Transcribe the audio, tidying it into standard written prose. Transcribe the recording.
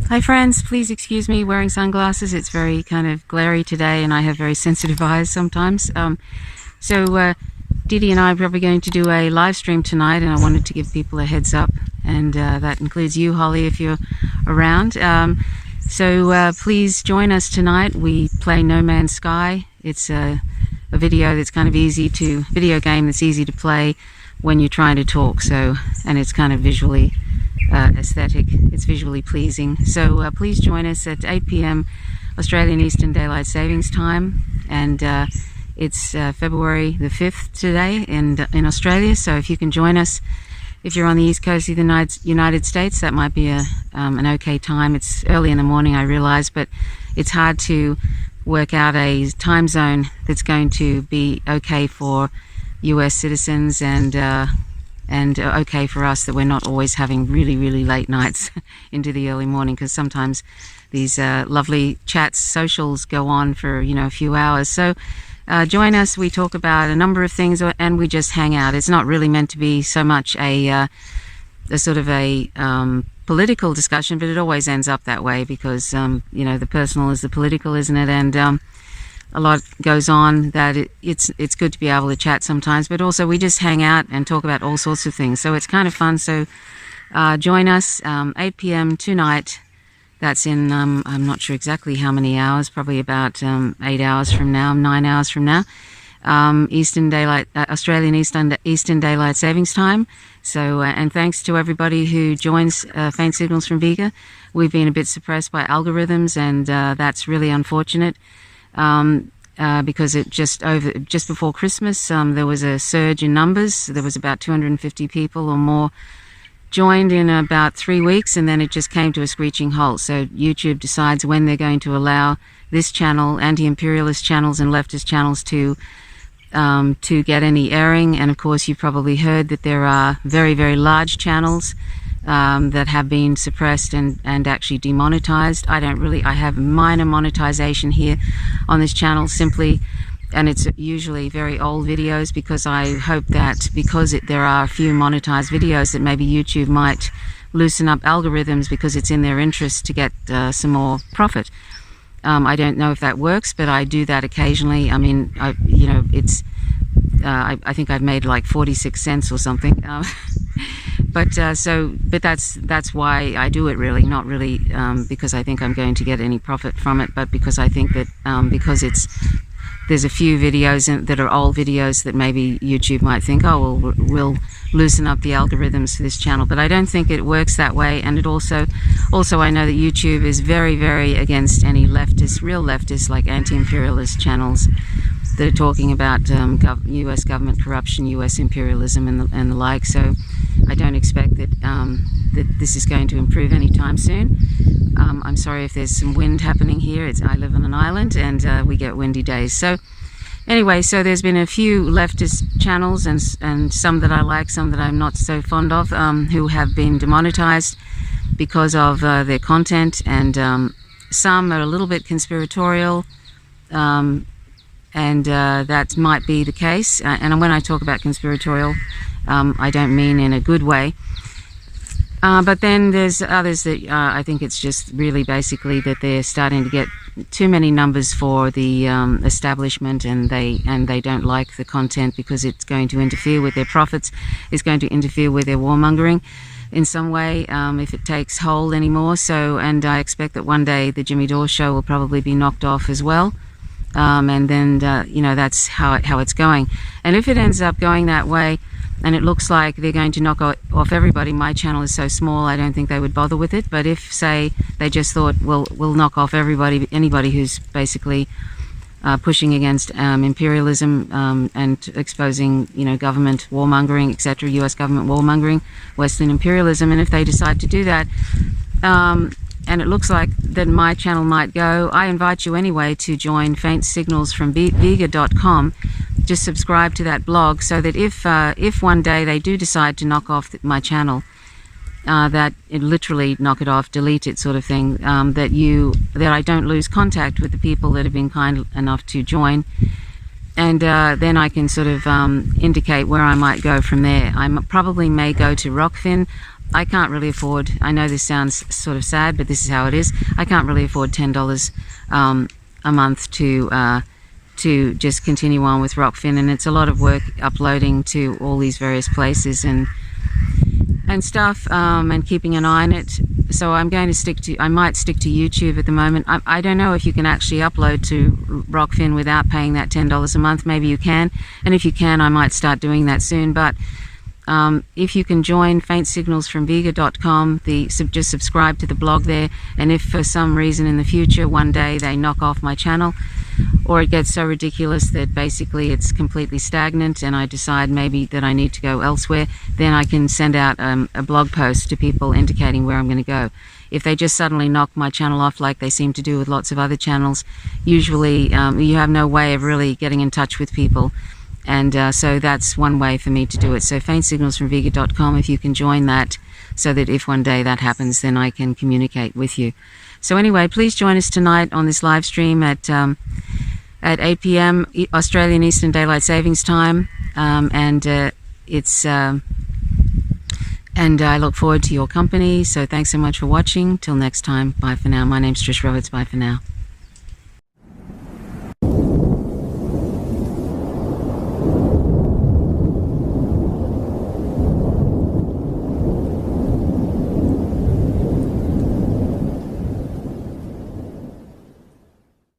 Hi friends, please excuse me wearing sunglasses. It's very kind of glary today and I have very sensitive eyes sometimes. Didi and I are probably going to do a live stream tonight, and I wanted to give people a heads up, and that includes you, Holly, if you're around. Please join us tonight. We play No Man's Sky. It's a video that's kind of video game that's easy to play when you're trying to talk, and it's kind of visually aesthetic. It's visually pleasing. Please join us at 8 p.m. Australian Eastern Daylight Savings Time, and it's February the 5th today in Australia. So if you can join us, if you're on the east coast of the United States, that might be an okay time. It's early in the morning, I realize, but it's hard to work out a time zone that's going to be okay for US citizens and okay for us, that we're not always having really, really late nights into the early morning, because sometimes these lovely chats, socials go on for, a few hours. So join us. We talk about a number of things, and we just hang out. It's not really meant to be so much a sort of a political discussion, but it always ends up that way because, the personal is the political, isn't it? And a lot goes on that it's good to be able to chat sometimes, but also we just hang out and talk about all sorts of things. So it's kind of fun. So join us 8 p.m. tonight. That's in, I'm not sure exactly how many hours, probably about 8 hours from now, 9 hours from now, Australian Eastern Daylight Savings Time. So, and thanks to everybody who joins Faint Signals from Vega. We've been a bit suppressed by algorithms, and that's really unfortunate. Because just before Christmas, there was a surge in numbers. There was about 250 people or more joined in about 3 weeks, and then it just came to a screeching halt. So YouTube decides when they're going to allow this channel, anti-imperialist channels and leftist channels, to get any airing. And of course, you've probably heard that there are very, very large channels that have been suppressed and actually demonetized. I have minor monetization here on this channel simply, and it's usually very old videos, because I hope that there are a few monetized videos, that maybe YouTube might loosen up algorithms, because it's in their interest to get some more profit. I don't know if that works, but I do that occasionally. I mean, I think I've made like 46 cents or something. But that's why I do it, really, not really because I think I'm going to get any profit from it, but because I think that there's a few videos that are old videos that maybe YouTube might think, oh, well, we'll loosen up the algorithms for this channel. But I don't think it works that way. And it also I know that YouTube is very, very against any real leftists, like anti-imperialist channels that are talking about U.S. government corruption, U.S. imperialism, and the like. So I don't expect that this is going to improve anytime soon. I'm sorry if there's some wind happening here. I live on an island, and we get windy days. So anyway, there's been a few leftist channels, and some that I like, some that I'm not so fond of, who have been demonetized because of their content, and some are a little bit conspiratorial. And that might be the case. And when I talk about conspiratorial, I don't mean in a good way. But then there's others that I think it's just really basically that they're starting to get too many numbers for the establishment, and they don't like the content because it's going to interfere with their profits. It's going to interfere with their warmongering in some way if it takes hold anymore. And I expect that one day the Jimmy Dore show will probably be knocked off as well. And then, that's how it's going. And if it ends up going that way, and it looks like they're going to knock off everybody, my channel is so small, I don't think they would bother with it. But if, say, they just thought, well, we'll knock off anybody who's basically pushing against imperialism and exposing, government warmongering, etc., U.S. government warmongering, Western imperialism, and if they decide to do that, and it looks like that my channel might go, I invite you anyway to join Faint Signals from Vega.com. Just subscribe to that blog, so that if one day they do decide to knock off my channel, that it literally knock it off, delete it, sort of thing, that I don't lose contact with the people that have been kind enough to join, and then I can sort of indicate where I might go from there. I probably may go to Rockfin. I can't really afford, I know this sounds sort of sad, but this is how it is. I can't really afford $10 a month to just continue on with Rockfin, and it's a lot of work uploading to all these various places and stuff, and keeping an eye on it. So I'm going to I might stick to YouTube at the moment. I don't know if you can actually upload to Rockfin without paying that $10 a month. Maybe you can, and if you can, I might start doing that soon. But if you can join faintsignalsfromvega.com, just subscribe to the blog there, and if for some reason in the future one day they knock off my channel, or it gets so ridiculous that basically it's completely stagnant and I decide maybe that I need to go elsewhere, then I can send out a blog post to people indicating where I'm going to go. If they just suddenly knock my channel off like they seem to do with lots of other channels, usually you have no way of really getting in touch with people. And so that's one way for me to do it. So faintsignalsfromvega.com, if you can join that, so that if one day that happens, then I can communicate with you. So anyway, please join us tonight on this live stream at 8 p.m. Australian Eastern Daylight Savings Time, and I look forward to your company. So thanks so much for watching. Till next time, bye for now. My name's Trish Roberts. Bye for now.